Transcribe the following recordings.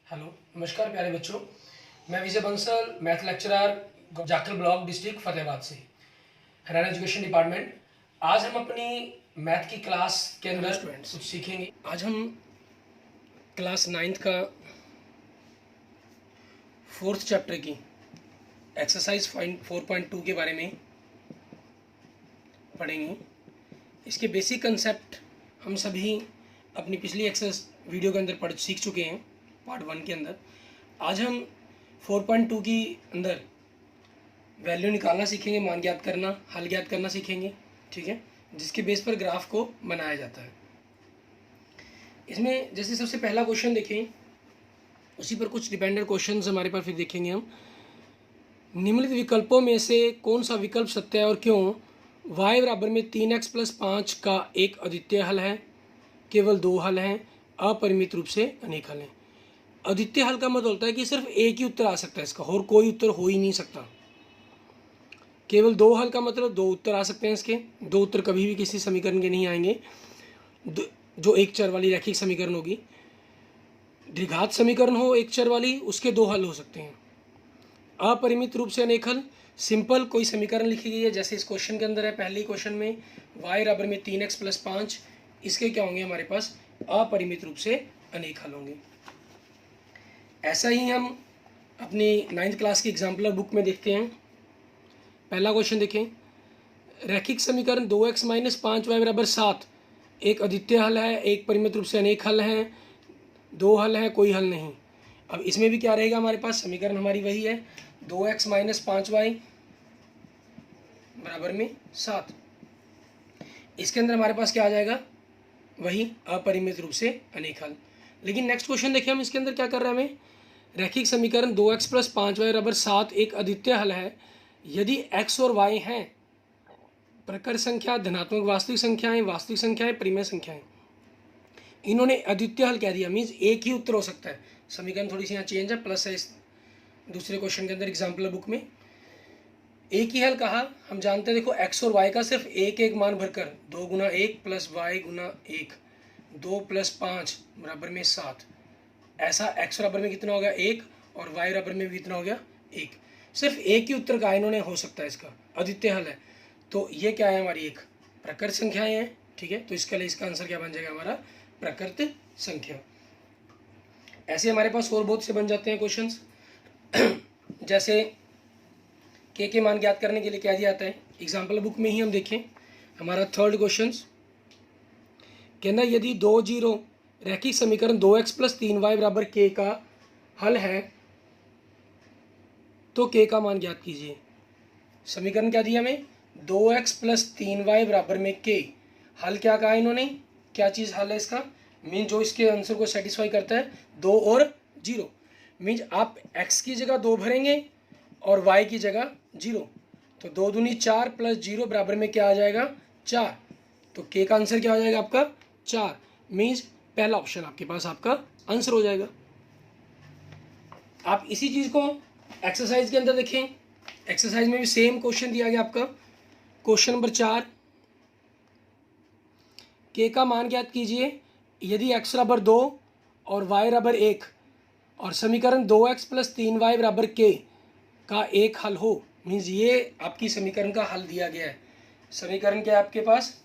Hello, नमस्कार प्यारे बच्चों। मैं Vijay Bansal, math lecturer, Jakhal block, district Fatehabad से, हरियाणा एजुकेशन डिपार्टमेंट। आज हम अपनी मैथ की क्लास के अंदर कुछ सीखेंगे। आज हम क्लास 9th का 4th चैप्टर की एक्सरसाइज 4.2 के बारे में पढ़ेंगे। इसके बेसिक कंसेप्ट हम सभी अपनी पिछली एक्सरसाइज वीडियो के अंदर सीख चुके हैं, पार्ट 1 के अंदर। आज हम 4.2 की अंदर वैल्यू निकालना सीखेंगे, मान ज्ञात करना, हल ज्ञात करना सीखेंगे, ठीक है, जिसके बेस पर ग्राफ को बनाया जाता है। इसमें जैसे सबसे पहला क्वेश्चन देखें, उसी पर कुछ डिपेंडेंट क्वेश्चंस हमारे पास फिर देखेंगे हम। निम्नलिखित विकल्पों में से कौन सा विकल्प सत्य है और क्यों? y बराबर में 3x + 5 का एक अद्वितीय हल है, केवल 2 हल हैं, अपरिमित रूप से अनेक हल हैं। अद्वितीय हल का मतलब होता है कि सिर्फ एक ही उत्तर आ सकता है इसका, और कोई उत्तर हो ही नहीं सकता। केवल 2 हल का मतलब 2 उत्तर आ सकते हैं इसके। 2 उत्तर कभी भी किसी समीकरण के नहीं आएंगे। जो एक चर वाली रैखिक समीकरण होगी, द्विघात समीकरण हो एक चर वाली, उसके 2 हल हो सकते हैं। अपरिमित रूप से अनेक हल, सिंपल कोई समीकरण लिखी गई है, जैसे इस क्वेश्चन के अंदर है, पहले क्वेश्चन में y बराबर में 3x + 5, इसके क्या होंगे हमारे पास? अपरिमित रूप से अनेक हल होंगे। ऐसा ही हम अपनी 9th क्लास की एग्जाम्पलर बुक में देखते हैं। पहला क्वेश्चन देखें, रैखिक समीकरण 2x - 5y बराबर 7 एक अद्वितीय हल है, एक परिमित रूप से अनेक हल हैं, 2 हल हैं, कोई हल नहीं। अब इसमें भी क्या रहेगा हमारे पास? समीकरण हमारी वही है, 2x - 5y बराबर में 7। इसके अंदर हमारे पास क्या आ जाएगा? वही अपरिमित रूप से अनेक हल। लेकिन नेक्स्ट क्वेश्चन देखिए हम, इसके अंदर क्या कर रहे हैं हमें? रैखिक समीकरण 2x + 5y बराबर 7 एक अद्वितीय हल है यदि x और y हैं प्रकर संख्या, धनात्मक वास्तविक संख्याएं, परिमेय संख्याएं। इन्होंने अद्वितीय हल कह दिया, मीन्स एक ही उत्तर हो सकता है। समीकरण थोड़ी सी यहाँ चेंज है, प्लस है इस दूसरे क्वेश्चन के अंदर एग्जाम्पल बुक में। एक ही हल कहा, हम जानते हैं, देखो x और y का सिर्फ एक एक मान भरकर 2 × 1 + y × 1, 2 + 5 बराबर में 7। ऐसा x बराबर में कितना हो गया? 1, और y बराबर में भी कितना हो गया? 1। सिर्फ एक ही उत्तर का इन्होंने हो सकता है, इसका अद्वितीय हल है। तो ये क्या है हमारी? एक प्रकृत संख्याएं हैं, ठीक है। तो इसके लिए इसका आंसर क्या बन जाएगा हमारा? प्रकृत संख्या। ऐसे हमारे पास और बहुत से बन जाते हैं क्वेश्चंस। जैसे के मान ज्ञात करने के लिए क्या दिया जाता है, एग्जाम्पल बुक में ही हम देखें। हमारा 3rd क्वेश्चन कहना, यदि 2 0 रैखिक समीकरण 2x + 3y बराबर k का हल है तो k का मान ज्ञात कीजिए। समीकरण क्या दिया हमें? 2x + 3y बराबर में k। हल क्या कहा इन्होंने? क्या चीज़ हल है इसका? मीन जो इसके आंसर को सेटिस्फाई करता है, 2 और 0। मीन्स आप x की जगह 2 भरेंगे और y की जगह 0, तो 2 दूनी 4 + 0 बराबर में क्या आ जाएगा? 4। तो k का आंसर क्या हो जाएगा आपका? 4। मीन्स पहला ऑप्शन आपके पास आपका आंसर हो जाएगा। आप इसी चीज़ को एक्सरसाइज के अंदर देखें। एक्सरसाइज में भी सेम क्वेश्चन दिया गया आपका। क्वेश्चन नंबर 4, k का मान ज्ञात कीजिए यदि x बराबर 2 और y बराबर 1 और समीकरण 2x + 3y बराबर k का एक हल हो। मीन्स ये आपकी समीकरण का हल दिया गया है। समीकरण क्या है आपके पास?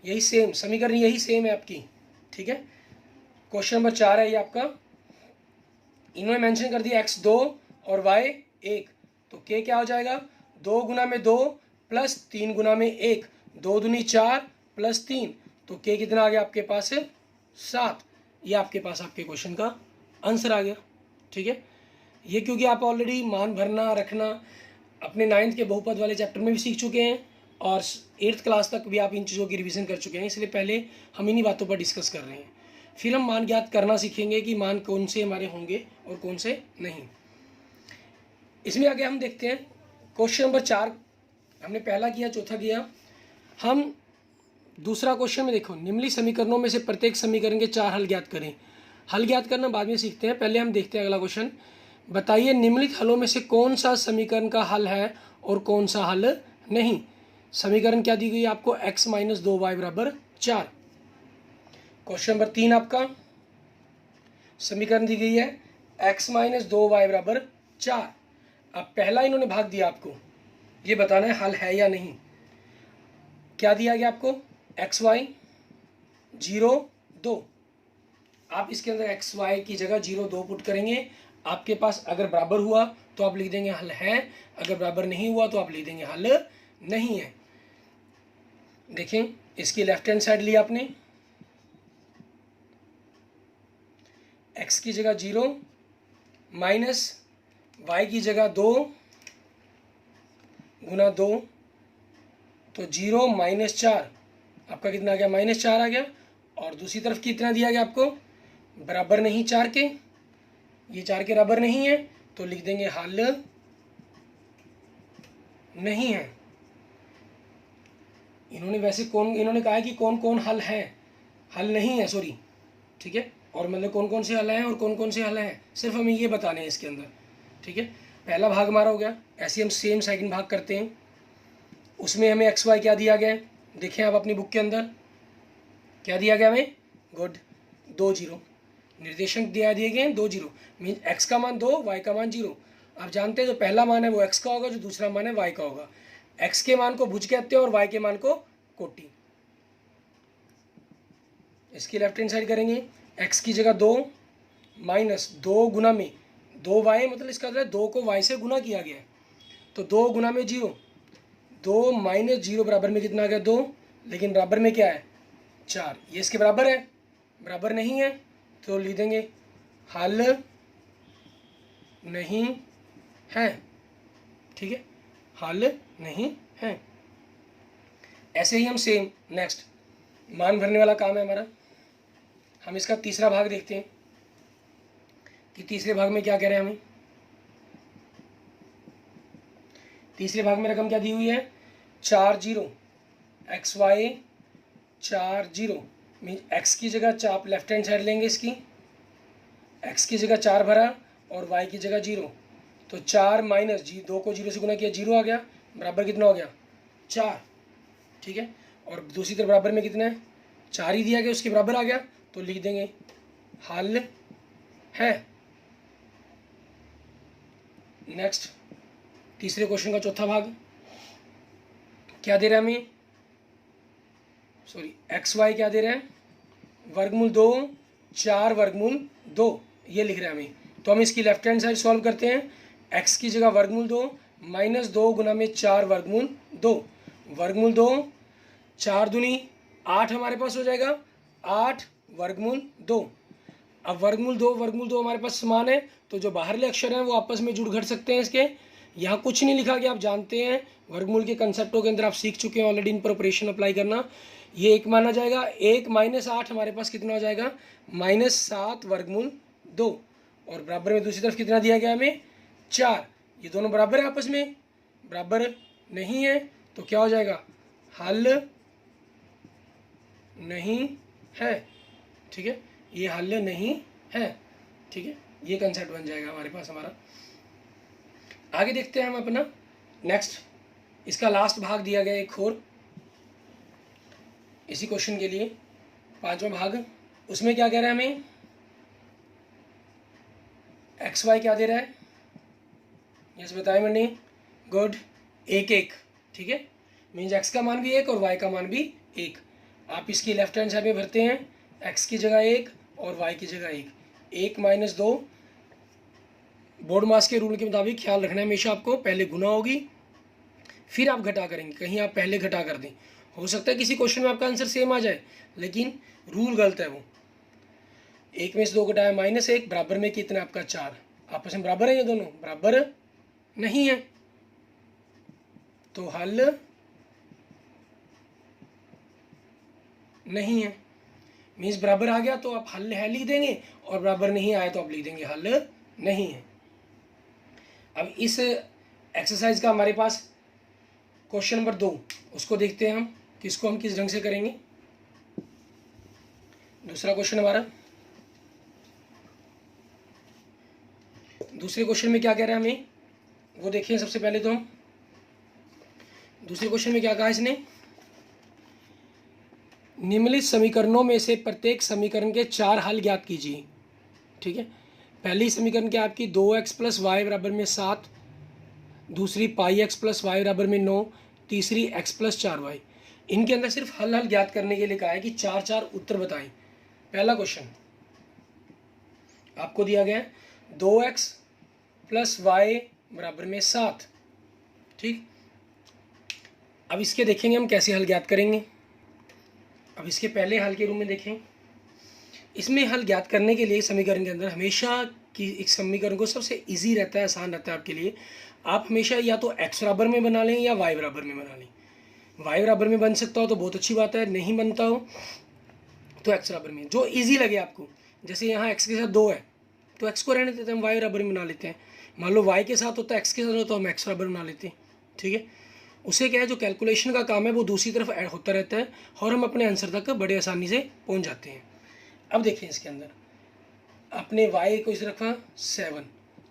यही सेम समीकरण, यही सेम है आपकी, ठीक है। क्वेश्चन नंबर 4 है ये आपका। इन्होंने मेंशन कर दिया x 2 और y 1, तो k क्या हो जाएगा? 2 × 2 + 3 × 1, 2 दूनी 4 + 3, तो k कितना आ गया आपके पास? 7। ये आपके पास आपके क्वेश्चन का आंसर आ गया, ठीक है। ये क्योंकि आप ऑलरेडी मान भरना रखना अपने 9th के बहुपद वाले चैप्टर में भी सीख चुके हैं और 8th क्लास तक भी आप इन चीज़ों की रिवीजन कर चुके हैं, इसलिए पहले हम इन्हीं बातों पर डिस्कस कर रहे हैं। फिर हम मान ज्ञात करना सीखेंगे कि मान कौन से हमारे होंगे और कौन से नहीं। इसमें आगे हम देखते हैं क्वेश्चन नंबर 4 हमने पहला किया, चौथा किया। हम दूसरा क्वेश्चन में देखो, निम्नलिखित समीकरणों में से प्रत्येक समीकरण के 4 हल ज्ञात करें। हल ज्ञात करना बाद में सीखते हैं, पहले हम देखते हैं अगला क्वेश्चन। बताइए निम्नलिखित हलों में से कौन सा समीकरण का हल है और कौन सा हल नहीं। समीकरण क्या दी गई है आपको? x - 2y बराबर 4। क्वेश्चन नंबर 3 आपका समीकरण दी गई है x माइनस 2y बराबर 4। अब पहला इन्होंने भाग दिया, आपको ये बताना है हल है या नहीं। क्या दिया गया आपको, एक्स वाई 0 2। आप इसके अंदर एक्स वाई की जगह 0 2 पुट करेंगे। आपके पास अगर बराबर हुआ तो आप लिख देंगे हल है, अगर बराबर नहीं हुआ तो आप लिख देंगे हल नहीं है। देखें, इसकी लेफ्ट हैंड साइड ली आपने, x की जगह 0 माइनस y की जगह 2 गुना 2, तो 0 माइनस 4 आपका कितना आ गया, -4 आ गया। और दूसरी तरफ कितना दिया गया आपको, बराबर नहीं 4 के, ये 4 के बराबर नहीं है, तो लिख देंगे हल नहीं है। इन्होंने कहा है कि कौन कौन हल है, हल नहीं है, सॉरी, ठीक है। और मतलब कौन कौन से हल हैं और कौन कौन से हल हैं, सिर्फ हमें ये बताने हैं इसके अंदर, ठीक है। पहला भाग हमारा हो गया। ऐसे हम सेम सेकंड भाग करते हैं। उसमें हमें एक्स वाई क्या दिया गया है, देखें आप अपनी बुक के अंदर क्या दिया गया हमें, गुड 2 0 निर्देशांक दिए गए हैं 2 0, मीन एक्स का मान 2 वाई का मान 0। आप जानते हैं जो पहला मान है वो एक्स का होगा, जो दूसरा मान है वाई का होगा। एक्स के मान को भुज कहते हैं और वाई के मान को कोटि। इसकी लेफ्ट हैंड साइड करेंगे, एक्स की जगह 2 माइनस 2 गुना में 2 वाई, मतलब इसका मतलब 2 को वाई से गुना किया गया है, तो 2 गुना में 0, 2 माइनस 0 बराबर में कितना आ गया 2, लेकिन बराबर में क्या है 4। ये इसके बराबर है, बराबर नहीं है, तो लिख देंगे हल नहीं है, ठीक है, हल नहीं है। ऐसे ही हम सेम नेक्स्ट मान भरने वाला काम है हमारा। हम इसका तीसरा भाग देखते हैं कि तीसरे भाग में क्या कह रहे हैं हमें। तीसरे भाग में रकम क्या दी हुई है, 4 0 एक्स वाई 4 0, मीन एक्स की जगह आप लेफ्ट हैंड साइड लेंगे, इसकी एक्स की जगह 4 भरा और वाई की जगह 0, तो 4 माइनस 2 को 0 से गुना किया 0 आ गया, बराबर कितना हो गया 4, ठीक है। और दूसरी तरफ बराबर में कितना है 4 ही दिया गया, उसके बराबर आ गया, तो लिख देंगे हल है। नेक्स्ट तीसरे क्वेश्चन का चौथा भाग क्या दे रहा है हमें, सॉरी एक्स वाई क्या दे रहा है, वर्गमूल 2 4 वर्गमूल 2 ये लिख रहा है हमें। तो हम इसकी लेफ्ट हैंड साइड सॉल्व करते हैं। एक्स की जगह वर्गमूल 2 माइनस 2 गुना में 4 वर्गमूल 2, वर्गमूल 2 4 दूनी 8 हमारे पास हो जाएगा, 8 वर्गमूल 2। अब वर्गमूल 2 हमारे पास समान है, तो जो बाहरले अक्षर हैं वो आपस में जुड़ घट सकते हैं। इसके यहाँ कुछ नहीं लिखा गया, आप जानते हैं वर्गमूल के कंसेप्टों के अंदर आप सीख चुके हैं ऑलरेडी, इन पर ऑपरेशन अप्लाई करना। ये 1 माना जाएगा, 1 माइनस 8 हमारे पास कितना हो जाएगा -7 वर्गमूल 2, और बराबर में दूसरी तरफ कितना दिया गया हमें 4। ये दोनों बराबर है, आपस में बराबर नहीं है, तो क्या हो जाएगा हल नहीं है, ठीक है, ये हल नहीं है, ठीक है। ये कंसेप्ट बन जाएगा हमारे पास हमारा। आगे देखते हैं हम अपना नेक्स्ट, इसका लास्ट भाग दिया गया एक और इसी क्वेश्चन के लिए, पांचवा भाग। उसमें क्या कह रहा है हमें, एक्स वाई क्या दे रहा है, यस बताया मैंने, गुड 1 1, ठीक है, मीन्स एक्स का मान भी 1 और वाई का मान भी 1। आप इसकी लेफ्ट हैंड साइड में भरते हैं, एक्स की जगह 1 और वाई की जगह 1, 1 माइनस 2, बोर्ड मास के रूल के मुताबिक ख्याल रखना है हमेशा आपको, पहले गुना होगी फिर आप घटा करेंगे, कहीं आप पहले घटा कर दें। हो सकता है किसी क्वेश्चन में आपका आंसर सेम आ जाए, लेकिन रूल गलत है वो। 1 में से 2 घटाया -1, बराबर में कितना आपका 4, आपस में बराबर है, ये दोनों बराबर नहीं है, तो हल नहीं है। मीन्स बराबर आ गया तो आप हल है लिख देंगे, और बराबर नहीं आया तो आप लिख देंगे हल नहीं है। अब इस एक्सरसाइज का हमारे पास क्वेश्चन नंबर 2 उसको देखते हैं हम कि इसको हम किस ढंग से करेंगे। दूसरा क्वेश्चन हमारा, दूसरे क्वेश्चन में क्या कह रहा है हमें वो देखिए। सबसे पहले तो हम दूसरे क्वेश्चन में क्या कहा इसने, निम्नलिखित समीकरणों में से प्रत्येक समीकरण के 4 हल ज्ञात कीजिए, ठीक है। पहली समीकरण क्या आपकी 2x प्लस वाई बराबर में 7, दूसरी पाई एक्स प्लस वाई बराबर में 9, तीसरी x प्लस 4y। इनके अंदर सिर्फ हल ज्ञात करने के लिए कहा है कि 4 उत्तर बताएं। पहला क्वेश्चन आपको दिया गया है 2x प्लस वाई बराबर में 7, ठीक। अब इसके देखेंगे हम कैसे हल ज्ञात करेंगे। अब इसके पहले हल के रूप में देखें, इसमें हल ज्ञात करने के लिए समीकरण के अंदर हमेशा कि एक समीकरण को सबसे इजी रहता है, आसान रहता है आपके लिए, आप हमेशा या तो x बराबर में बना लें या y बराबर में बना लें। y बराबर में बन सकता हो तो बहुत अच्छी बात है, नहीं बनता हो तो x बराबर में, जो इजी लगे आपको। जैसे यहाँ x के साथ 2 है तो x को रहने देते हैं, हम y बराबर में बना लेते हैं। मान लो y के साथ होता है x के साथ होता है तो हम x बराबर बना लेते हैं, ठीक है। उसे क्या है, जो कैलकुलेशन का काम है वो दूसरी तरफ ऐड होता रहता है और हम अपने आंसर तक बड़े आसानी से पहुँच जाते हैं। अब देखिए इसके अंदर अपने y को इस रखा 7,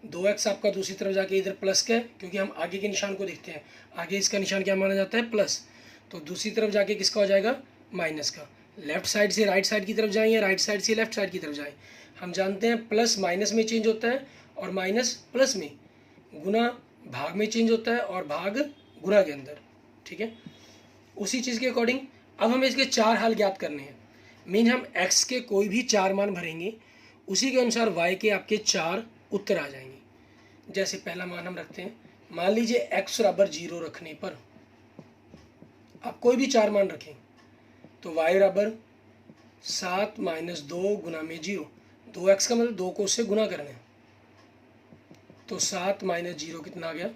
2x आपका दूसरी तरफ जाके इधर प्लस का है, क्योंकि हम आगे के निशान को देखते हैं, आगे इसका निशान क्या माना जाता है, प्लस। तो दूसरी तरफ जाके किसका हो जाएगा, माइनस का। लेफ्ट साइड से राइट साइड की तरफ जाएं या राइट साइड से लेफ्ट साइड की तरफ जाएं, हम जानते हैं प्लस माइनस में चेंज होता है और माइनस प्लस में, गुना भाग में चेंज होता है और भाग गुना के अंदर, ठीक है। उसी चीज़ के अकॉर्डिंग अब हमें इसके 4 हल ज्ञात करने हैं। मीन हम x के कोई भी 4 मान भरेंगे, उसी के अनुसार y के आपके 4 उत्तर आ जाएंगे। जैसे पहला मान हम रखते हैं, मान लीजिए x बराबर 0 रखने पर आप कोई भी 4 मान रखें तो y बराबर 7 माइनस 2 गुना में 0, 2x का मतलब 2 को उससे गुना करना है, तो 7 माइनस 0 कितना आ गया,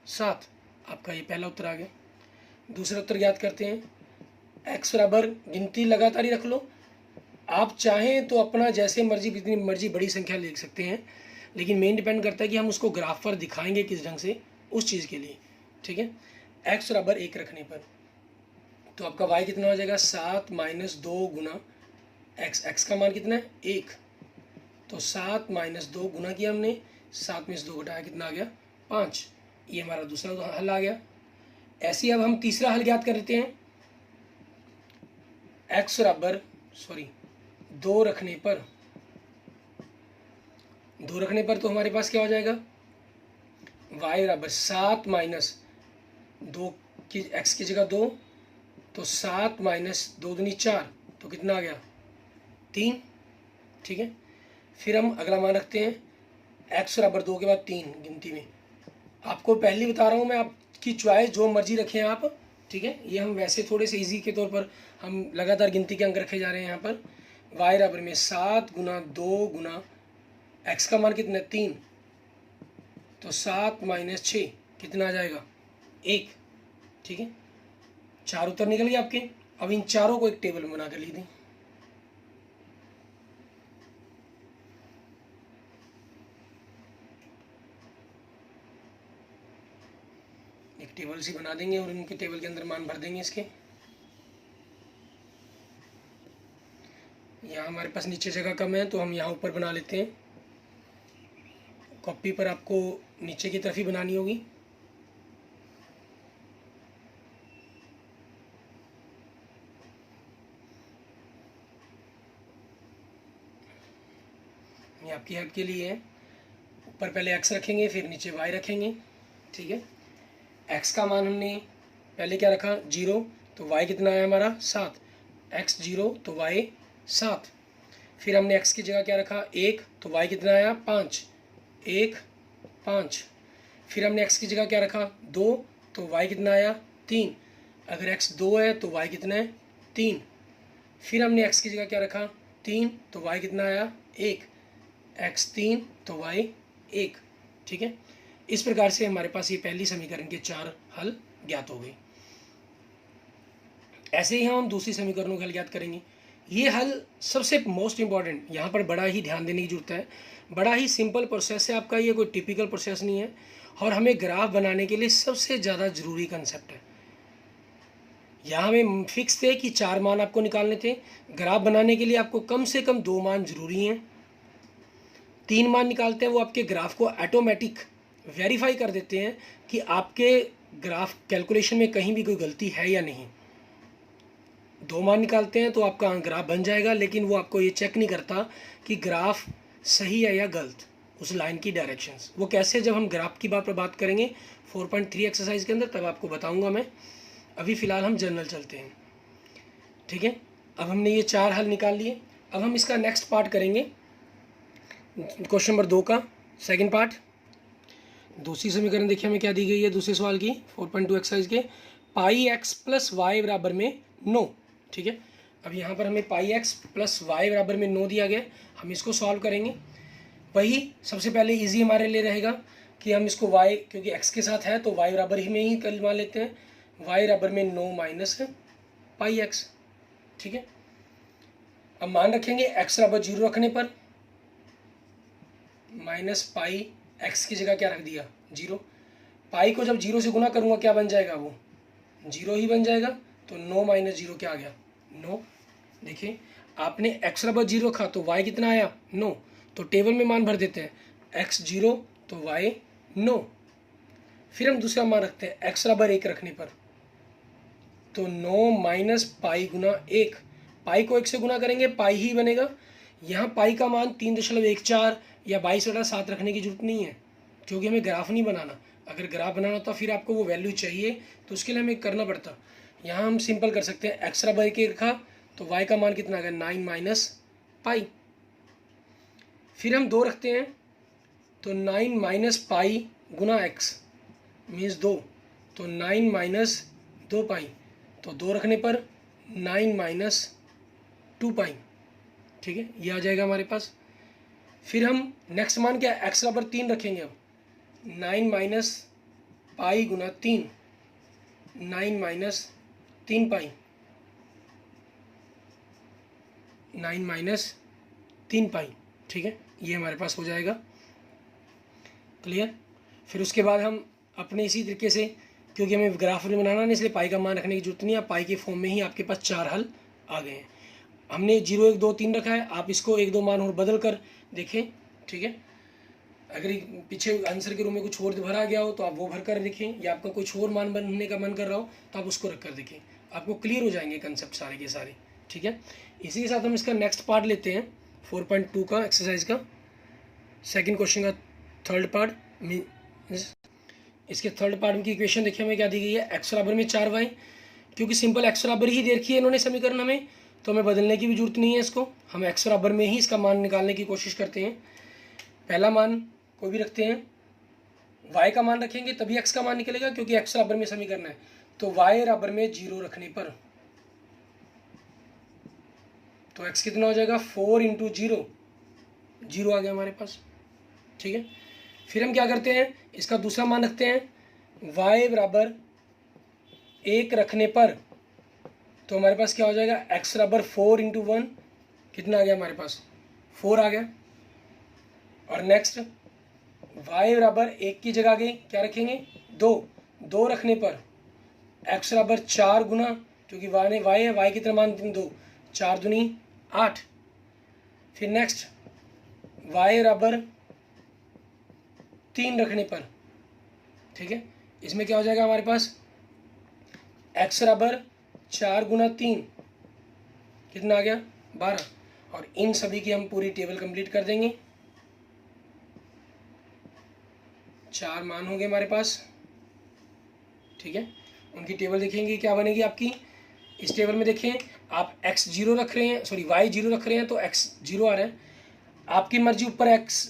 7। आपका ये पहला उत्तर आ गया। दूसरा उत्तर ज्ञात करते हैं, x बराबर गिनती लगातार ही रख लो, आप चाहें तो अपना जैसे मर्जी जितनी मर्जी बड़ी संख्या लिख सकते हैं, लेकिन मेन डिपेंड करता है कि हम उसको ग्राफ पर दिखाएंगे किस ढंग से, उस चीज़ के लिए, ठीक है। x बराबर 1 रखने पर तो आपका y कितना हो जाएगा, 7 माइनस 2 गुना x का मान कितना है, 1, तो 7 माइनस 2 गुना किया हमने, 7 में से 2 घटाया कितना आ गया, 5। ये हमारा दूसरा हल आ गया। ऐसे ही अब हम तीसरा हल ज्ञात कर लेते हैं, x बराबर 2 रखने पर तो हमारे पास क्या हो जाएगा, y बराबर 7 माइनस 2 की x की जगह 2, तो 7 माइनस 2 दूनी 4, तो कितना आ गया, 3, ठीक है। फिर हम अगला मान रखते हैं, x बराबर 2 के बाद 3 गिनती में। आपको पहले बता रहा हूँ मैं, आपकी चॉइस जो मर्जी रखें आप, ठीक है। ये हम वैसे थोड़े से इजी के तौर पर हम लगातार गिनती के अंक रखे जा रहे हैं यहाँ पर। y बराबर में 7 गुना 2 गुना x का मान कितना है, 3, तो 7 माइनस 6 कितना आ जाएगा, 1, ठीक है। 4 उत्तर निकल गए आपके। अब इन चारों को एक टेबल में बना कर लीजिए। एक टेबल सी बना देंगे और इनके टेबल के अंदर मान भर देंगे इसके। यहाँ हमारे पास नीचे जगह कम है तो हम यहाँ ऊपर बना लेते हैं। कॉपी पर आपको नीचे की तरफ ही बनानी होगी। ये आपकी हेल्प के लिए है। ऊपर पहले x रखेंगे फिर नीचे y रखेंगे, ठीक है। x का मान हमने पहले क्या रखा, 0, तो y कितना आया हमारा, 7, x 0 तो y 7। फिर हमने x की जगह क्या रखा, 1, तो y कितना आया, 5, 1 5। फिर हमने x की जगह क्या रखा, 2, तो y कितना आया, 3। अगर x 2 है तो y कितना है, 3। फिर हमने x की जगह क्या रखा, 3, तो y कितना आया, 1, x 3 तो y 1, ठीक है। इस प्रकार से हमारे पास ये पहली समीकरण के 4 हल ज्ञात हो गए। ऐसे ही हम दूसरी समीकरणों का हल ज्ञात करेंगे। ये हल सबसे मोस्ट इंपॉर्टेंट, यहाँ पर बड़ा ही ध्यान देने की जरूरत है। बड़ा ही सिंपल प्रोसेस है आपका, ये कोई टिपिकल प्रोसेस नहीं है और हमें ग्राफ बनाने के लिए सबसे ज़्यादा ज़रूरी कंसेप्ट है। यहाँ हमें फिक्स थे कि 4 मान आपको निकालने थे। ग्राफ बनाने के लिए आपको कम से कम 2 मान जरूरी हैं। 3 मान निकालते हैं वो आपके ग्राफ को ऑटोमेटिक वेरीफाई कर देते हैं कि आपके ग्राफ कैलकुलेशन में कहीं भी कोई गलती है या नहीं। 2 मान निकालते हैं तो आपका ग्राफ बन जाएगा, लेकिन वो आपको ये चेक नहीं करता कि ग्राफ सही है या गलत। उस लाइन की डायरेक्शंस। वो कैसे, जब हम ग्राफ की बात करेंगे 4.3 एक्सरसाइज के अंदर, तब आपको बताऊंगा मैं। अभी फ़िलहाल हम जनरल चलते हैं, ठीक है। अब हमने ये 4 हल निकाल लिए। अब हम इसका नेक्स्ट पार्ट करेंगे, क्वेश्चन नंबर 2 का सेकंड पार्ट। दूसरी समीकरण देखिए हमें क्या दी गई है दूसरे सवाल की 4.2 एक्सरसाइज के, पाई एक्स प्लस वाई बराबर में 9, ठीक है। अब यहाँ पर हमें पाई एक्स प्लस वाई बराबर में 9 दिया गया, हम इसको सॉल्व करेंगे। वही सबसे पहले इजी हमारे लिए रहेगा कि हम इसको y, क्योंकि x के साथ है तो y बराबर ही में ही कल मान लेते हैं, y बराबर में 9 माइनस पाई एक्स, ठीक है। अब मान रखेंगे x बराबर 0 रखने पर माइनस पाई x की जगह क्या रख दिया 0। पाई को जब 0 से गुना करूँगा क्या बन जाएगा, वो 0 ही बन जाएगा। तो 9 माइनस 0 क्या आ गया 9। देखिए आपने x बराबर 0 रखा तो y कितना आया 9, तो टेबल में मान भर देते हैं x 0 तो y 9। फिर हम दूसरा मान रखते हैं x बराबर 1 रखने पर, तो 9 माइनस पाई गुना 1, पाई को 1 से गुना करेंगे पाई ही बनेगा। यहाँ पाई का मान 3.14 या 22/7 रखने की जरूरत नहीं है, क्योंकि हमें ग्राफ नहीं बनाना। अगर ग्राफ बनाना होता फिर आपको वो वैल्यू चाहिए, तो उसके लिए हमें करना पड़ता। यहाँ हम सिंपल कर सकते हैं, x बराबर 1 रखा तो y का मान कितना आ गया 9 माइनस पाई। फिर हम 2 रखते हैं तो 9 माइनस पाई गुना x मीन्स 2, तो 9 माइनस 2 पाई, तो 2 रखने पर 9 माइनस 2 पाई, ठीक है, ये आ जाएगा हमारे पास। फिर हम नेक्स्ट मान क्या x बराबर 3 रखेंगे, अब 9 माइनस पाई गुना 3, 9 माइनस 3 पाई, 9 माइनस 3 पाई, ठीक है, ये हमारे पास हो जाएगा क्लियर। फिर उसके बाद हम अपने इसी तरीके से, क्योंकि हमें ग्राफ नहीं बनाना नहीं इसलिए पाई का मान रखने की जरूरत नहीं है, पाई के फॉर्म में ही आपके पास 4 हल आ गए हैं। हमने 0 1 2 3 रखा है, आप इसको 1 2 मान और बदल कर देखें, ठीक है। अगर पीछे आंसर के रूम में कुछ और भरा गया हो तो आप वो भर कर देखें, या आपका कुछ और मान बनने का मन कर रहा हो तो आप उसको रख कर देखें, आपको क्लियर हो जाएंगे कंसेप्ट सारे के सारे, ठीक है। इसी के साथ हम इसका नेक्स्ट पार्ट लेते हैं 4.2 का एक्सरसाइज का सेकंड क्वेश्चन का थर्ड पार्ट। इसके थर्ड पार्ट की इक्वेशन देखिए हमें क्या दी गई है, x बराबर में 4y, क्योंकि सिंपल x बराबर ही दे रखी है इन्होंने समीकरण हमें, तो हमें बदलने की भी जरूरत नहीं है इसको, हम x बराबर में ही इसका मान निकालने की कोशिश करते हैं। पहला मान कोई भी रखते हैं, y का मान रखेंगे तभी x का मान निकलेगा, क्योंकि x बराबर में समीकरण है। तो y बराबर में 0 रखने पर तो x कितना हो जाएगा 4 इंटू 0, 0 आ गया हमारे पास, ठीक है। फिर हम क्या करते हैं, इसका दूसरा मान रखते हैं y बराबर 1 रखने पर, तो हमारे पास क्या हो जाएगा x बराबर 4 इंटू 1, कितना आ गया हमारे पास 4 आ गया। और नेक्स्ट y बराबर 1 की जगह आगे क्या रखेंगे 2, 2 रखने पर x बराबर 4 गुना, क्योंकि y है, y कितना मान 2, 4 दूनी 8। फिर नेक्स्ट y बराबर 3 रखने पर, ठीक है, इसमें क्या हो जाएगा हमारे पास x बराबर 4 गुना 3 कितना आ गया 12। और इन सभी की हम पूरी टेबल कंप्लीट कर देंगे, 4 मान होंगे हमारे पास, ठीक है। उनकी टेबल देखेंगे क्या बनेगी आपकी। इस टेबल में देखें आप x 0 रख रहे हैं, सॉरी y 0 रख रहे हैं तो x 0 आ रहा है, आपकी मर्जी ऊपर x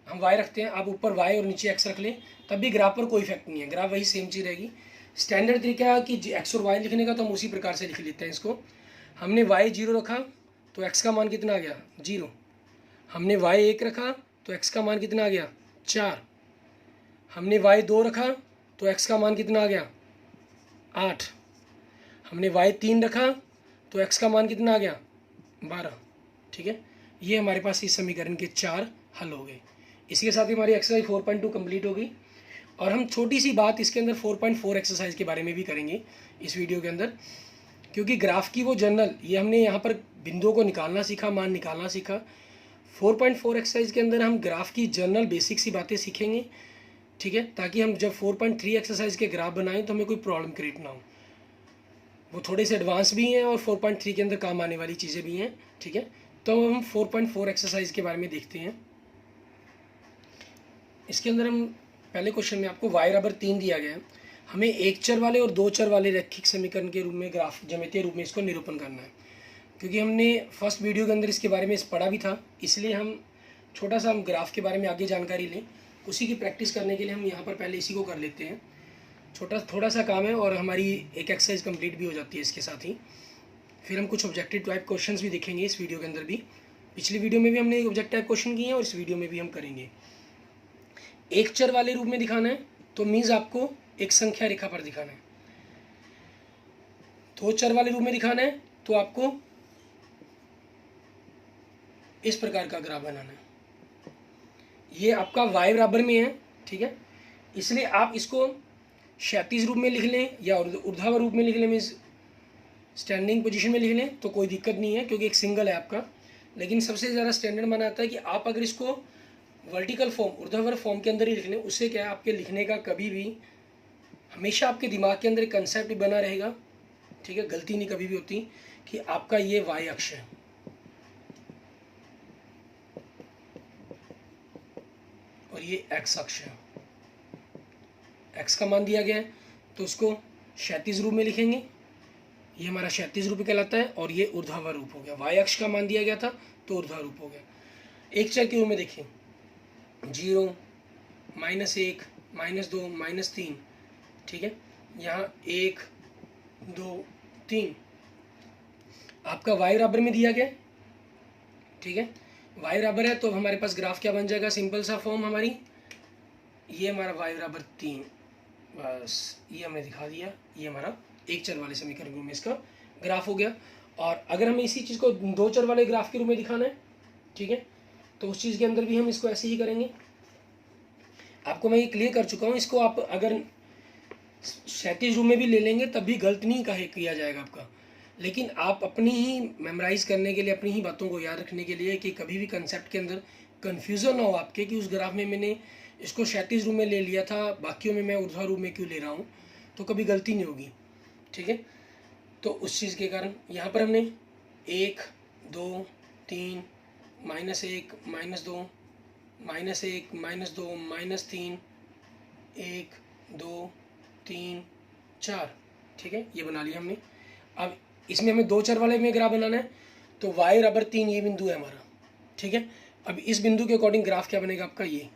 हम y रखते हैं, आप ऊपर y और नीचे x रख लें, तब भी ग्राफ पर कोई इफेक्ट नहीं है, ग्राफ वही सेम चीज़ रहेगी। स्टैंडर्ड तरीका है कि x और y लिखने का, तो हम उसी प्रकार से लिख लेते हैं इसको। हमने y 0 रखा तो x का मान कितना आ गया 0, हमने y 1 रखा तो x का मान कितना आ गया 4, हमने y 2 रखा तो x का मान कितना आ गया 8, हमने y 3 रखा तो x का मान कितना आ गया 12, ठीक है। ये हमारे पास इस समीकरण के 4 हल हो गए। इसी के साथ ही हमारी एक्सरसाइज 4.2 कंप्लीट हो गई। और हम छोटी सी बात इसके अंदर 4.4 एक्सरसाइज के बारे में भी करेंगे इस वीडियो के अंदर, क्योंकि ग्राफ की वो जनरल, ये हमने यहाँ पर बिंदुओं को निकालना सीखा, मान निकालना सीखा। 4.4 एक्सरसाइज के अंदर हम ग्राफ की जनरल बेसिक सी बातें सीखेंगे, ठीक है, ताकि हम जब 4.3 एक्सरसाइज के ग्राफ बनाएं तो हमें कोई प्रॉब्लम क्रिएट ना हो। वो थोड़े से एडवांस भी हैं और 4.3 के अंदर काम आने वाली चीज़ें भी हैं, ठीक है। तो हम 4.4 एक्सरसाइज के बारे में देखते हैं। इसके अंदर हम पहले क्वेश्चन में आपको y बराबर 3 दिया गया है, हमें एक चर वाले और दो चर वाले रैखिक समीकरण के रूप में ग्राफ ज्यामितीय रूप में इसको निरूपण करना है। क्योंकि हमने फर्स्ट वीडियो के अंदर इसके बारे में पढ़ा भी था, इसलिए हम छोटा सा हम ग्राफ के बारे में आगे जानकारी लें, उसी की प्रैक्टिस करने के लिए हम यहाँ पर पहले इसी को कर लेते हैं। थोड़ा सा काम है और हमारी एक एक्सरसाइज कंप्लीट भी हो जाती है इसके साथ ही। फिर हम कुछ ऑब्जेक्टिव टाइप क्वेश्चंस भी देखेंगे इस वीडियो के अंदर भी। पिछली वीडियो में भी हमने ऑब्जेक्टिव टाइप क्वेश्चन किए हैं और इस वीडियो में भी हम करेंगे। एक चर वाले रूप में दिखाना है तो मीन्स आपको एक संख्या रेखा पर दिखाना है। दो चर वाले रूप में दिखाना है तो आपको इस प्रकार का ग्राफ बनाना है। ये आपका y बराबर में है, ठीक है, इसलिए आप इसको क्षैतिज रूप में लिख लें या ऊर्ध्वाधर रूप में लिख लें, मीन्स स्टैंडिंग पोजीशन में लिख लें तो कोई दिक्कत नहीं है क्योंकि एक सिंगल है आपका। लेकिन सबसे ज़्यादा स्टैंडर्ड माना जाता है कि आप अगर इसको वर्टिकल फॉर्म ऊर्ध्वाधर फॉर्म के अंदर ही लिख लें, उससे क्या है आपके लिखने का कभी भी हमेशा आपके दिमाग के अंदर एक कंसेप्ट बना रहेगा, ठीक है, गलती नहीं कभी भी होती कि आपका ये y अक्ष है और ये x अक्ष है। x का मान दिया गया है तो उसको क्षैतिज रूप में लिखेंगे, ये हमारा क्षैतिज रूप कहलाता है, और ये ऊर्ध्वाधर रूप हो गया। y अक्ष का मान दिया गया था तो ऊर्ध्वाधर रूप हो गया। एक चर के रूप में देखिए 0, -1, -2, -3, ठीक है, यहाँ 1, 2, 3 आपका y बराबर में दिया गया, ठीक है, y बराबर है तो हमारे पास ग्राफ क्या बन जाएगा, सिंपल सा फॉर्म हमारी, ये हमारा y बराबर 3, बस ये हमने दिखा दिया, ये हमारा एक चर वाले समीकरण में इसका ग्राफ हो गया। और अगर हमें इसी चीज़ को दो चर वाले ग्राफ के रूप में दिखाना है, ठीक है, तो उस चीज़ के अंदर भी हम इसको ऐसे ही करेंगे। आपको मैं ये क्लियर कर चुका हूँ, इसको आप अगर क्षैतिज रूप में भी ले लेंगे तब भी गलत नहीं किया जाएगा आपका। लेकिन आप अपनी ही मेमोराइज करने के लिए, अपनी ही बातों को याद रखने के लिए कि कभी भी कंसेप्ट के अंदर कन्फ्यूज़न ना हो आपके कि उस ग्राफ में मैंने इसको क्षैतिज रूप में ले लिया था, बाकियों में मैं ऊर्ध्वाधर रूप में क्यों ले रहा हूँ, तो कभी गलती नहीं होगी, ठीक है। तो उस चीज़ के कारण यहाँ पर हमने 1, 2, 3, -1, -2, -1, -2, -3, 1, 2, 3, 4, ठीक है, ये बना लिया हमने। अब इसमें हमें दो चर वाले में ग्राफ बनाना है तो y बराबर 3 ये बिंदु है हमारा, ठीक है। अब इस बिंदु के अकॉर्डिंग ग्राफ क्या बनेगा आपका, ये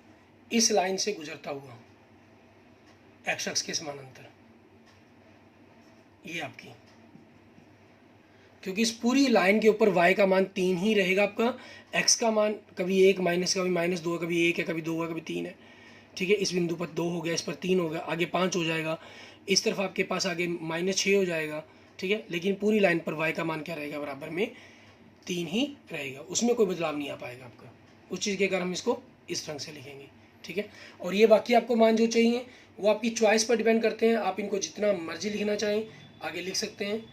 इस लाइन से गुजरता हुआ x अक्ष के समानांतर, ये आपकी, क्योंकि इस पूरी लाइन के ऊपर y का मान 3 ही रहेगा आपका, x का मान कभी 1 माइनस, कभी -2, कभी 1 है, कभी 2 है, कभी 3 है, ठीक है। इस बिंदु पर 2 हो गया, इस पर 3 हो गया, आगे 5 हो जाएगा, इस तरफ आपके पास आगे -6 हो जाएगा, ठीक है। लेकिन पूरी लाइन पर y का मान क्या रहेगा, बराबर में 3 ही रहेगा, उसमें कोई बदलाव नहीं आ पाएगा आपका। उस चीज़ के कारण हम इसको इस रंग से लिखेंगे, ठीक है। और ये बाकी आपको मान जो चाहिए वो आपकी चॉइस पर डिपेंड करते हैं, आप इनको जितना मर्जी लिखना चाहें आगे लिख सकते हैं,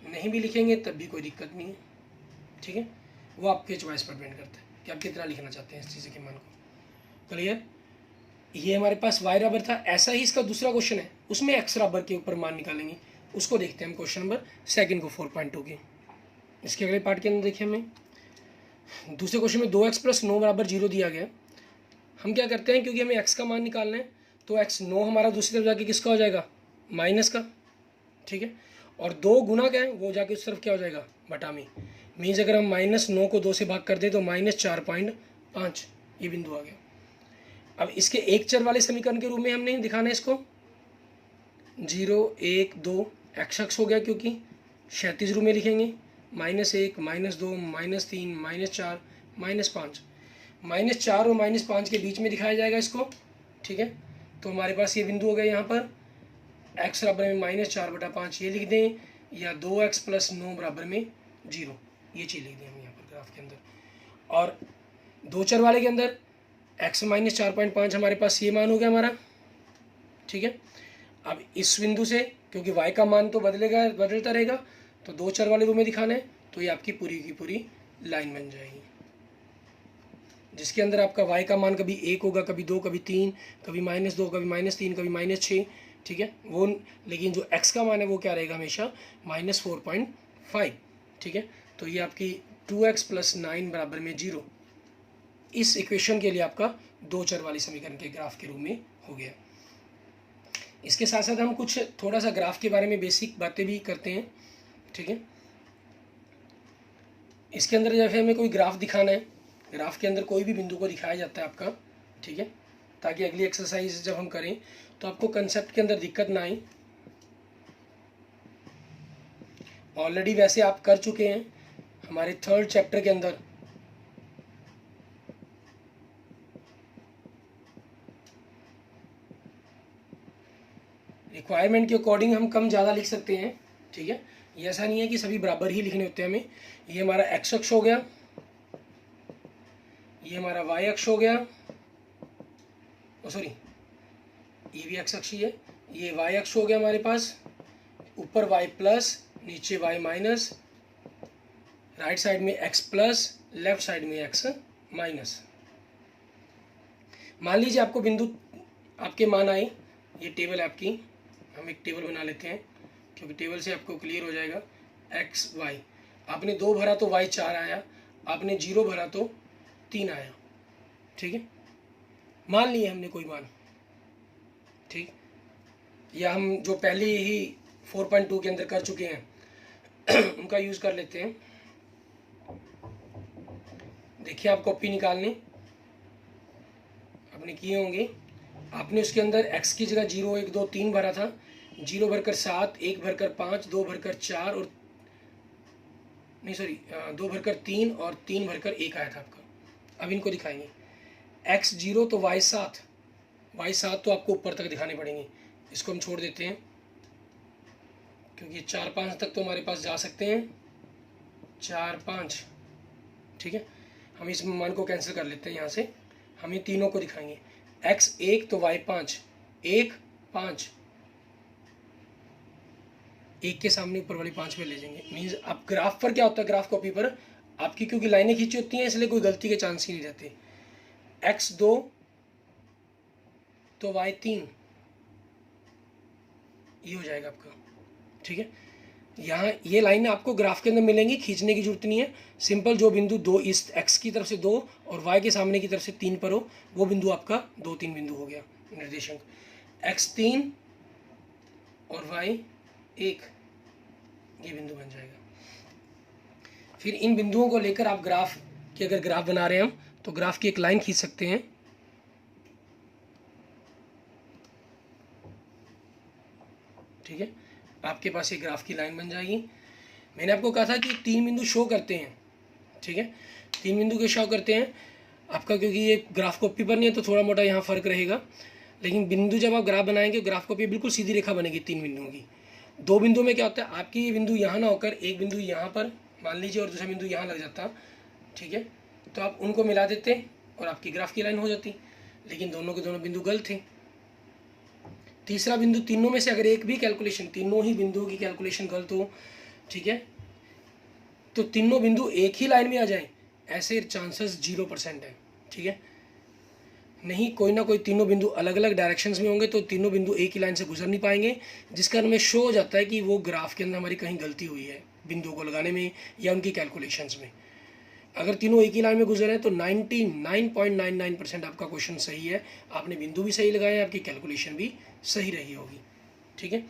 नहीं भी लिखेंगे तब भी कोई दिक्कत नहीं है, ठीक है। वो आपके चॉइस पर डिपेंड करता है कि आप कितना लिखना चाहते हैं इस चीज़ के मान को। क्लियर, ये हमारे पास y बराबर था। ऐसा ही इसका दूसरा क्वेश्चन है, उसमें x बराबर के ऊपर मान निकालेंगे, उसको देखते हैं हम क्वेश्चन नंबर 2 को 4.2 के। इसके अगले पार्ट के अंदर देखिए हमें दूसरे क्वेश्चन में 2x + 9 = 0 दिया गया। हम क्या करते हैं, क्योंकि हमें x का मान निकालना है तो x 9 हमारा दूसरी तरफ जाके किसका हो जाएगा, माइनस का, ठीक है। और 2 गुना क्या है, वो जाके उस तरफ क्या हो जाएगा, बटा में। मीन्स अगर हम -9 को 2 से भाग कर दें तो -4.5 ये बिंदु आ गया। अब इसके एक चर वाले समीकरण के रूप में हमने दिखाना है इसको, 0, 1, 2 x अक्ष हो गया क्योंकि क्षैतिज रूप में लिखेंगे, -1, -2, -3, -4, -5, -4 और -5 के बीच में दिखाया जाएगा इसको, ठीक है। तो हमारे पास ये बिंदु हो गया, यहाँ पर x बराबर में -4/5 ये लिख दें, या 2x + 9 बराबर में 0 ये चीज़ लिख दें हम यहाँ पर ग्राफ के अंदर। और दो चर वाले के अंदर x -4.5 हमारे पास ये मान हो गया हमारा, ठीक है। अब इस बिंदु से क्योंकि y का मान तो बदलता रहेगा, तो दो चर वाले रूप में दिखाना है तो ये आपकी पूरी की पूरी लाइन बन जाएगी, जिसके अंदर आपका y का मान कभी 1 होगा, कभी 2, कभी 3, कभी -2, कभी -3, कभी -6, ठीक है वो। लेकिन जो x का मान है वो क्या रहेगा, हमेशा -4.5, ठीक है। तो ये आपकी 2x + 9 बराबर में 0, इस इक्वेशन के लिए आपका दो चर वाली समीकरण के ग्राफ के रूप में हो गया। इसके साथ साथ हम कुछ थोड़ा सा ग्राफ के बारे में बेसिक बातें भी करते हैं, ठीक है। इसके अंदर जैसे हमें कोई ग्राफ दिखाना है, ग्राफ के अंदर कोई भी बिंदु को दिखाया जाता है आपका, ठीक है, ताकि अगली एक्सरसाइज जब हम करें तो आपको कंसेप्ट के अंदर दिक्कत ना आए। ऑलरेडी वैसे आप कर चुके हैं हमारे 3rd चैप्टर के अंदर, रिक्वायरमेंट के अकॉर्डिंग हम कम ज़्यादा लिख सकते हैं, ठीक है। ये ऐसा नहीं है कि सभी बराबर ही लिखने होते हैं हमें। ये हमारा एक्स अक्ष हो गया, ये हमारा वाई अक्ष हो गया, सॉरी ये भी एक्स अक्ष ही है, ये वाई अक्ष हो गया हमारे पास, ऊपर वाई प्लस, नीचे वाई माइनस, राइट साइड में एक्स प्लस, लेफ्ट साइड में एक्स माइनस। मान लीजिए आपको बिंदु आपके मान आए, ये टेबल है आपकी, हम एक टेबल बना लेते हैं क्योंकि टेबल से आपको क्लियर हो जाएगा। एक्स वाई, आपने 2 भरा तो वाई 4 आया, आपने 0 भरा तो 3 आया, ठीक है। मान लिए हमने कोई मान, ठीक, या हम जो पहले ही 4.2 के अंदर कर चुके हैं उनका यूज़ कर लेते हैं। देखिए आप कॉपी निकालने आपने किए होंगे, आपने उसके अंदर x की जगह 0 1 2 3 भरा था, 0 भरकर 7, 1 भरकर 5, 2 भरकर 4 और नहीं सॉरी 2 भरकर 3 और 3 भरकर 1 आया था आपका। अब इनको दिखाएंगे, x 0 तो y 7, y 7 तो आपको ऊपर तक दिखाने पड़ेंगे, इसको हम छोड़ देते हैं क्योंकि 4 5 तक तो हमारे पास जा सकते हैं, 4 5, ठीक है। हम इस मान को कैंसिल कर लेते हैं यहाँ से, हम ये तीनों को दिखाएंगे, x 1 तो y 5, 1 5, 1 के सामने ऊपर वाली 5 पे ले जाएंगे। मीन्स अब ग्राफ पर क्या होता है, ग्राफ कॉपी पर आपकी क्योंकि लाइनें खींची होती हैं इसलिए कोई गलती के चांस ही नहीं रहते। x 2 तो y 3, ये हो जाएगा आपका, ठीक है। यहाँ ये लाइन आपको ग्राफ के अंदर मिलेंगी, खींचने की जरूरत नहीं है। सिंपल जो बिंदु 2 इस x की तरफ से 2 और y के सामने की तरफ से 3 पर हो, वो बिंदु आपका 2 3 बिंदु हो गया निर्देशांक। x 3 और y 1, ये बिंदु बन जाएगा। फिर इन बिंदुओं को लेकर आप ग्राफ की अगर ग्राफ बना रहे हैं हम तो ग्राफ की एक लाइन खींच सकते हैं, ठीक है। आपके पास एक ग्राफ की लाइन बन जाएगी। मैंने आपको कहा था कि 3 बिंदु शो करते हैं, ठीक है, 3 बिंदु के शो करते हैं आपका, क्योंकि ये ग्राफ कॉपी पर नहीं है तो थोड़ा मोटा यहाँ फर्क रहेगा, लेकिन बिंदु जब आप ग्राफ बनाएंगे ग्राफ कॉपी बिल्कुल सीधी रेखा बनेगी 3 बिंदुओं की। 2 बिंदु में क्या होता है, आपकी ये बिंदु यहाँ ना होकर एक बिंदु यहाँ पर मान लीजिए और दूसरा बिंदु यहाँ लग जाता, ठीक है, तो आप उनको मिला देते और आपकी ग्राफ की लाइन हो जाती, लेकिन दोनों के दोनों बिंदु गलत थे। तीसरा बिंदु, तीनों में से अगर एक भी कैलकुलेशन, तीनों ही बिंदुओं की कैलकुलेशन गलत हो, ठीक है, तो तीनों बिंदु एक ही लाइन में आ जाएं, ऐसे चांसेस 0% है, ठीक है। नहीं, कोई ना कोई तीनों बिंदु अलग अलग डायरेक्शंस में होंगे तो तीनों बिंदु एक ही लाइन से गुजर नहीं पाएंगे, जिसका हमें शो हो जाता है कि वो ग्राफ के अंदर हमारी कहीं गलती हुई है बिंदुओं को लगाने में या उनकी कैलकुलेशंस में। अगर तीनों एक ही लाइन में गुजरे हैं तो 99.99% आपका क्वेश्चन सही है, आपने बिंदु भी सही लगाए, आपकी कैलकुलेशन भी सही रही होगी, ठीक है।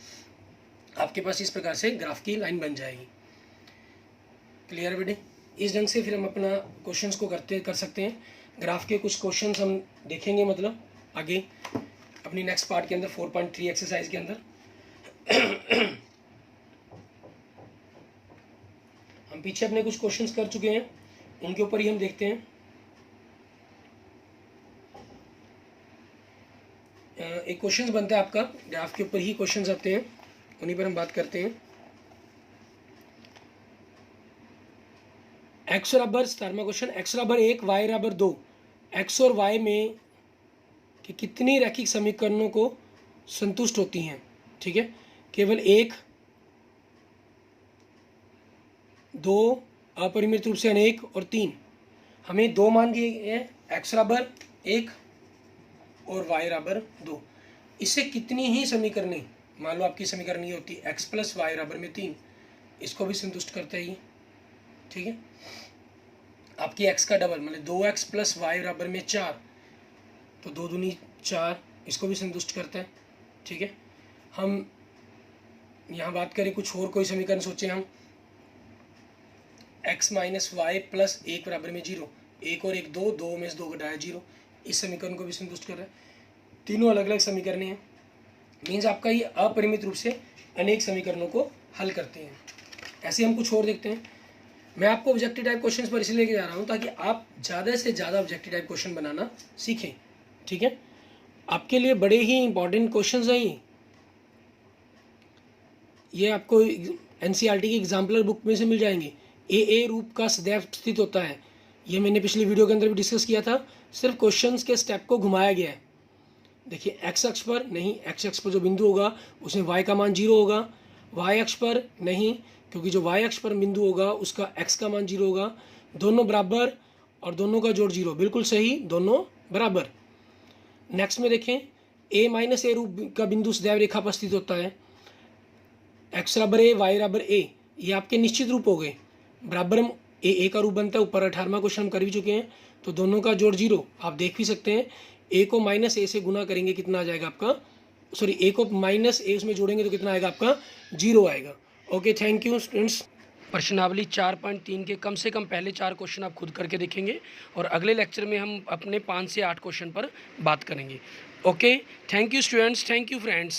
आपके पास इस प्रकार से ग्राफ की लाइन बन जाएगी। क्लियर बेटे? इस ढंग से फिर हम अपना क्वेश्चंस को कर सकते हैं। ग्राफ के कुछ क्वेश्चंस हम देखेंगे, मतलब आगे अपनी नेक्स्ट पार्ट के अंदर 4.3 एक्सरसाइज के अंदर हम पीछे अपने कुछ क्वेश्चंस कर चुके हैं, उनके ऊपर ही हम देखते हैं। एक क्वेश्चन बनता है आपका, ग्राफ के ऊपर ही क्वेश्चंस आते हैं, उन्हीं पर हम बात करते हैं। एक्स बराबर 17वां क्वेश्चन, एक्स बराबर 1 वाई बराबर 2, एक्स और वाई में कि कितनी रैखिक समीकरणों को संतुष्ट होती हैं, ठीक है। केवल 1, 2, अपरिमित रूप से अनेक और 3। हमें 2 मान दिए गए हैं, एक्स बराबर 1 और वाई बराबर 2। इससे कितनी ही समीकरणें, मान लो आपकी समीकरण ये होती है एक्स प्लस वाई बराबर में 3, इसको भी संतुष्ट करता है ये, ठीक है। आपकी x का डबल मतलब 2x प्लस वाई बराबर में 4, तो 2 दूनी 4, इसको भी संतुष्ट करता है। ठीक है, हम यहाँ बात करें कुछ और कोई समीकरण सोचें हम, x माइनस वाई प्लस 1 बराबर में 0, 1 और 1 2, 2 में से 2 घटाया 0, इस समीकरण को भी संतुष्ट कर रहा है। तीनों अलग अलग समीकरण हैं, मीन्स आपका ये अपरिमित रूप से अनेक समीकरणों को हल करते हैं। ऐसे हम कुछ और देखते हैं। मैं आपको ऑब्जेक्टिव टाइप क्वेश्चंस पर इसलिए लेके जा रहा हूँ ताकि आप ज़्यादा से ज़्यादा ऑब्जेक्टिव टाइप क्वेश्चन बनाना सीखें। ठीक है, आपके लिए बड़े ही इंपॉर्टेंट क्वेश्चंस हैं ये आपको एनसीईआरटी की एग्जाम्पलर बुक में से मिल जाएंगे। ए रूप का सदैव स्थित होता है, ये मैंने पिछली वीडियो के अंदर भी डिस्कस किया था, सिर्फ क्वेश्चंस के स्टेप को घुमाया गया है। देखिए एक्स अक्ष पर नहीं, एक्स अक्ष पर जो बिंदु होगा उसमें वाई का मान 0 होगा, वाई अक्ष पर नहीं, क्योंकि जो वाई अक्ष पर बिंदु होगा उसका एक्स का मान 0 होगा, दोनों बराबर और दोनों का जोड़ 0, बिल्कुल सही, दोनों बराबर। नेक्स्ट में देखें, ए माइनस ए रूप का बिंदु सदैव रेखा पर स्थित होता है, एक्स बराबर ए वाई बराबर ए, ये आपके निश्चित रूप हो गए, बराबर हम ए का रूप बनता है, ऊपर 18वां क्वेश्चन हम कर भी चुके हैं, तो दोनों का जोड़ 0, आप देख भी सकते हैं। ए को माइनस ए से गुना करेंगे कितना आ जाएगा आपका, सॉरी ए को माइनस ए उसमें जोड़ेंगे तो कितना आएगा आपका, 0 आएगा। Okay, thank you students. प्रश्नावली 4.3 के कम से कम पहले 4 क्वेश्चन आप खुद करके देखेंगे और अगले लेक्चर में हम अपने 5 से 8 क्वेश्चन पर बात करेंगे। Okay, thank you students, thank you friends.